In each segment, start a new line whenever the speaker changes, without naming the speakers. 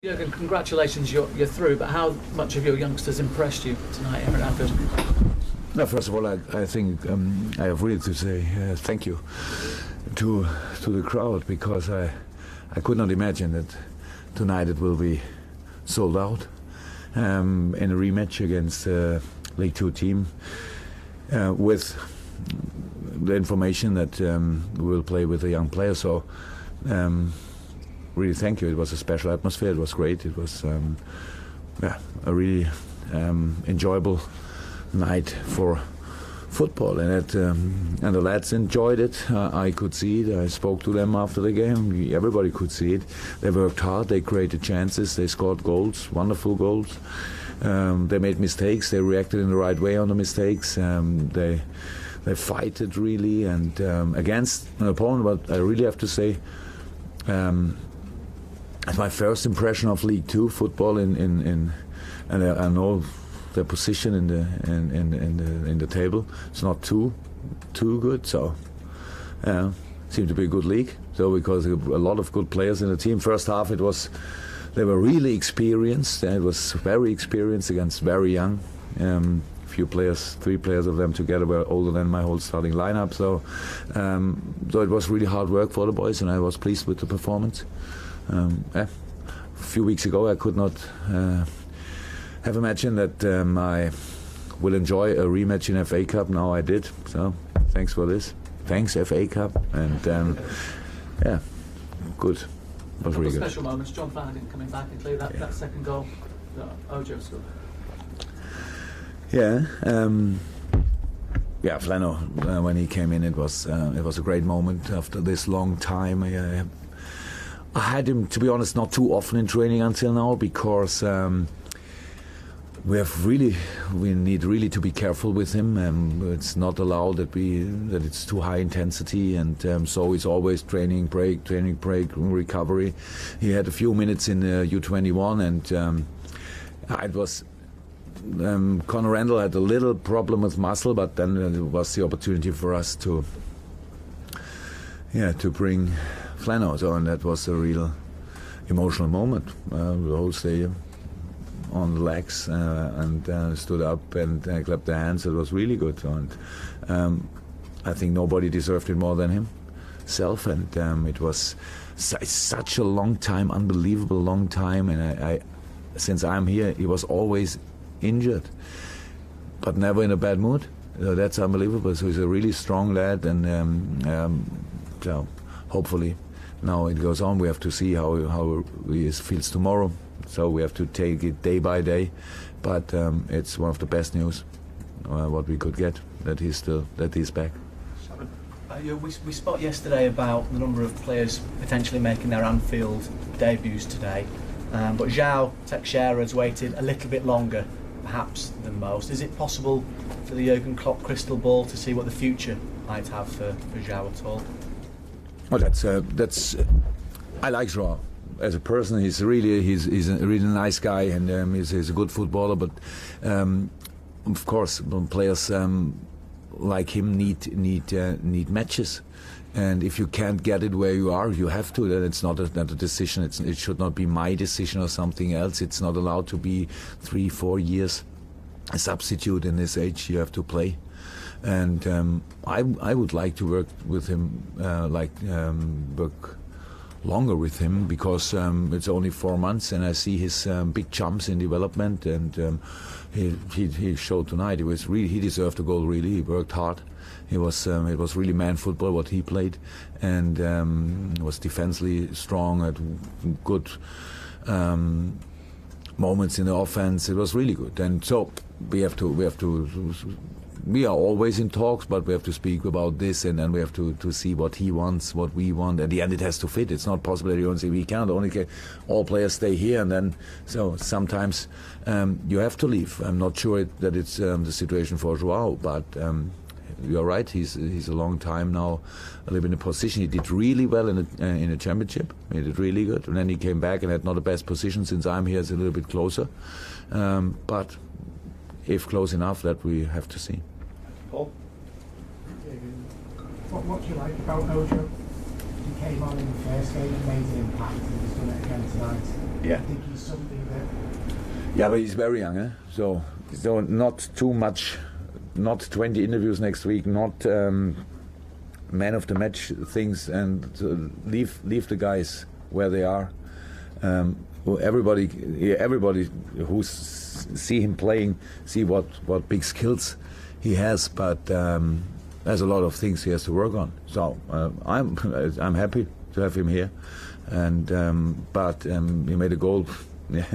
Jurgen, congratulations, you're through, but how much of your youngsters impressed you tonight here at Anfield?
No, first of all, I think I have really to say thank you to the crowd, because I could not imagine that tonight it will be sold out in a rematch against a League Two team with the information that we will play with a young player. So really thank you. It was a special atmosphere. It was great. It was a really enjoyable night for football, and the lads enjoyed it. I could see it. I spoke to them after the game. Everybody could see it. They worked hard. They created chances. They scored goals, wonderful goals. They made mistakes. They reacted in the right way on the mistakes. They fighted really, and against an opponent. But I really have to say, it's my first impression of League Two football and I know their position in the table. It's not too good, so seemed to be a good league. So because a lot of good players in the team. First half they were really experienced. It was very experienced against very young. Few players, 3 players of them together were older than my whole starting lineup. So it was really hard work for the boys, and I was pleased with the performance. A few weeks ago I could not have imagined that I will enjoy a rematch in FA Cup. Now I did, so thanks for this. Thanks FA Cup, and good. It was really good.
Special moments. John Flanagan coming back and clear that second goal that Ojo scored.
Flano, when he came in, it was a great moment after this long time. I had him, to be honest, not too often in training until now, because we need really to be careful with him. It's not allowed that it's too high intensity, and so it's always training break, recovery. He had a few minutes in U21, and it was. Conor Randall had a little problem with muscle, but then it was the opportunity for us to bring Flano. So, and that was a real emotional moment. The whole stadium on the legs and stood up and clapped their hands. It was really good. And I think nobody deserved it more than himself. And it was such a long time, unbelievable long time. And I since I'm here, he was always injured, but never in a bad mood. So that's unbelievable. So he's a really strong lad, and so hopefully now it goes on. We have to see how he feels tomorrow. So we have to take it day by day. But it's one of the best news what we could get, that he's back.
We spoke yesterday about the number of players potentially making their Anfield debuts today, but João Teixeira has waited a little bit longer, perhaps than most. Is it possible for the Jurgen Klopp crystal ball to see what the future might have for João at all?
Well, that's I like João as a person. He's a really nice guy, and he's a good footballer. But of course, players like him need matches. And if you can't get it where you are, you have to. Then it's not a decision. It should not be my decision or something else. It's not allowed to be 3-4 years a substitute in this age. You have to play. And I would like to work with him, work longer with him, because it's only 4 months, and I see his big jumps in development. And he showed tonight. He deserved a goal. Really, he worked hard. It was really man football what he played, and was defensively strong, had good moments in the offense. It was really good, and so we are always in talks, but we have to speak about this, and then we have to see what he wants, what we want. At the end, it has to fit. It's not possible that you don't say we can't. Only all players stay here, and then so sometimes you have to leave. I'm not sure that it's the situation for João, but. You're right. He's a long time now living in a position. He did really well in a championship. He did really good, and then he came back and had not the best position. Since I'm here, it's a little bit closer, but if close enough, that we have to see.
Paul,
what do you like about Ojo? He came on in the first game and made an impact, and he's done it again tonight.
Yeah.
I think he's something that.
Yeah, but he's very young, so not too much, not 20 interviews next week, not man of the match things, and leave the guys where they are. Everybody who see him playing, see what big skills he has, but there's a lot of things he has to work on. So I'm happy to have him here, and but he made a goal. Yeah.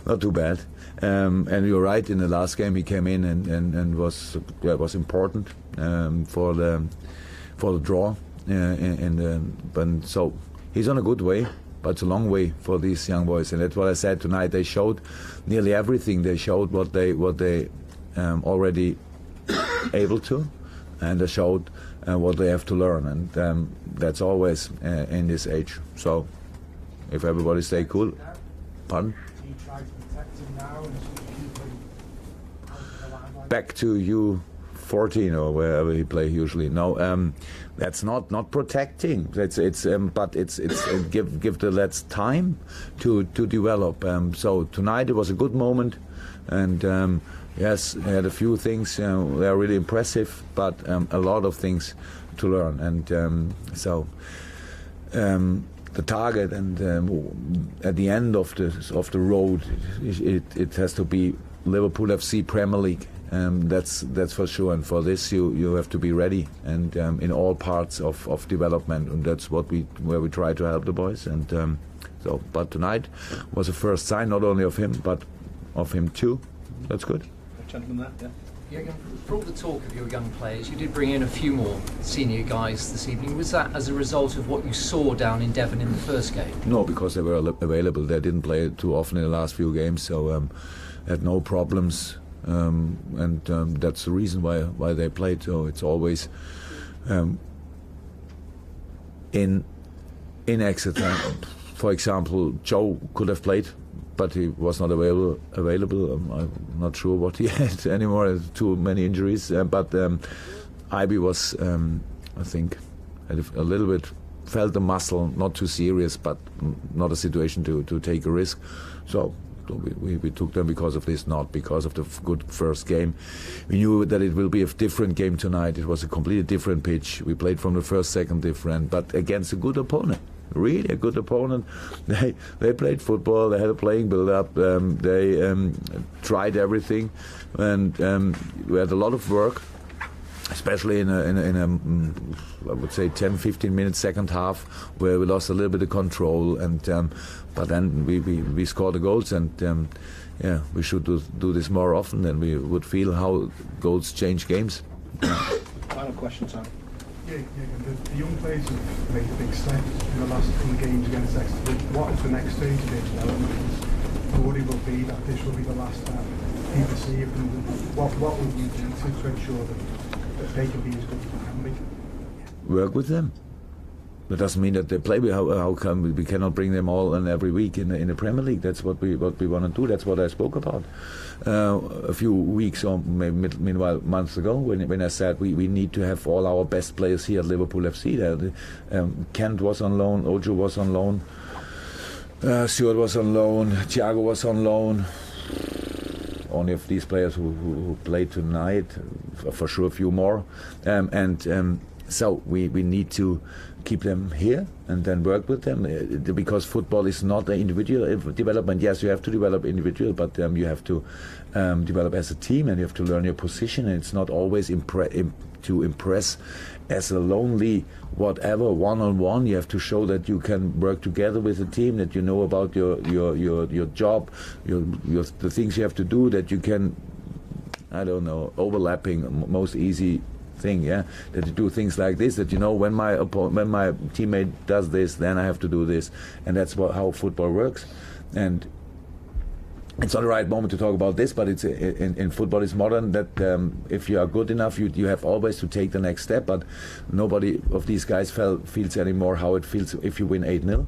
Not too bad, and you're right. In the last game, he came in and was important for the draw. But so he's on a good way, but it's a long way for these young boys. And that's what I said tonight. They showed nearly everything. They showed what they already able to, and they showed what they have to learn. And that's always in this age. So if everybody stay cool, pardon. Back to U14 or wherever he play usually. No, that's not protecting. It's give the lads time to develop. So tonight it was a good moment, and yes, he had a few things. They are really impressive, but a lot of things to learn. And so. The target and at the end of the road, it has to be Liverpool FC Premier League. That's for sure. And for this, you have to be ready and in all parts of development. And that's where we try to help the boys. And so, but tonight was a first sign not only of him but of him too. That's good.
Gentleman there, yeah.
Jurgen, for all the talk of your young players, you did bring in a few more senior guys this evening. Was that as a result of what you saw down in Devon in the first game?
No, because they were available. They didn't play too often in the last few games, so had no problems, and that's the reason why they played. So it's always in Exeter. For example, Joe could have played, but he was not available. I'm not sure what he had anymore. Too many injuries. But Ibe was, I think, had a little bit felt the muscle, not too serious, but not a situation to take a risk. So we took them because of this, not because of the good first game. We knew that it will be a different game tonight. It was a completely different pitch. We played from the first, second different, but against a good opponent. Really a good opponent. They played football. They had a playing build-up. They tried everything, and we had a lot of work, especially in a I would say 10-15 minutes second half, where we lost a little bit of control. And but then we scored the goals, and yeah, we should do this more often. Then we would feel how goals change games.
Final question, Tom.
Yeah, the young players have made a big step in the last couple of games against Exeter. What is the next stage of their development? The worry will be that this will be the last that he received, and what will you do to ensure that they can be as good as they can be?
Work with them. That doesn't mean that they play. How come we cannot bring them all in every week in the Premier League? That's what we want to do. That's what I spoke about a few weeks or maybe meanwhile months ago when I said we need to have all our best players here at Liverpool FC. Kent was on loan, Ojo was on loan, Stuart was on loan, Thiago was on loan. Only of these players who played tonight, for sure a few more, so we need to keep them here and then work with them, because football is not an individual development. Yes, you have to develop individual, but you have to develop as a team, and you have to learn your position, and it's not always to impress as a lonely whatever one-on-one. You have to show that you can work together with a team, that you know about your job, the things you have to do, that you can, I don't know, overlapping most easy thing, yeah, that you do things like this, that you know when my teammate does this, then I have to do this, and that's how football works. And it's not the right moment to talk about this, but it's in football it's modern that if you are good enough, you have always to take the next step. But nobody of these guys feels anymore how it feels if you win 8-0.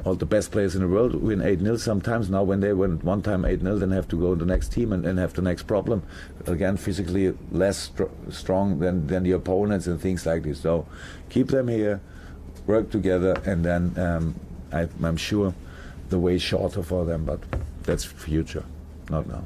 All the best players in the world win 8-0 sometimes. Now when they win one time 8-0, then have to go to the next team and have the next problem. Again, physically less strong than the opponents and things like this. So keep them here, work together, and then I'm sure the way shorter for them, but that's future, not now.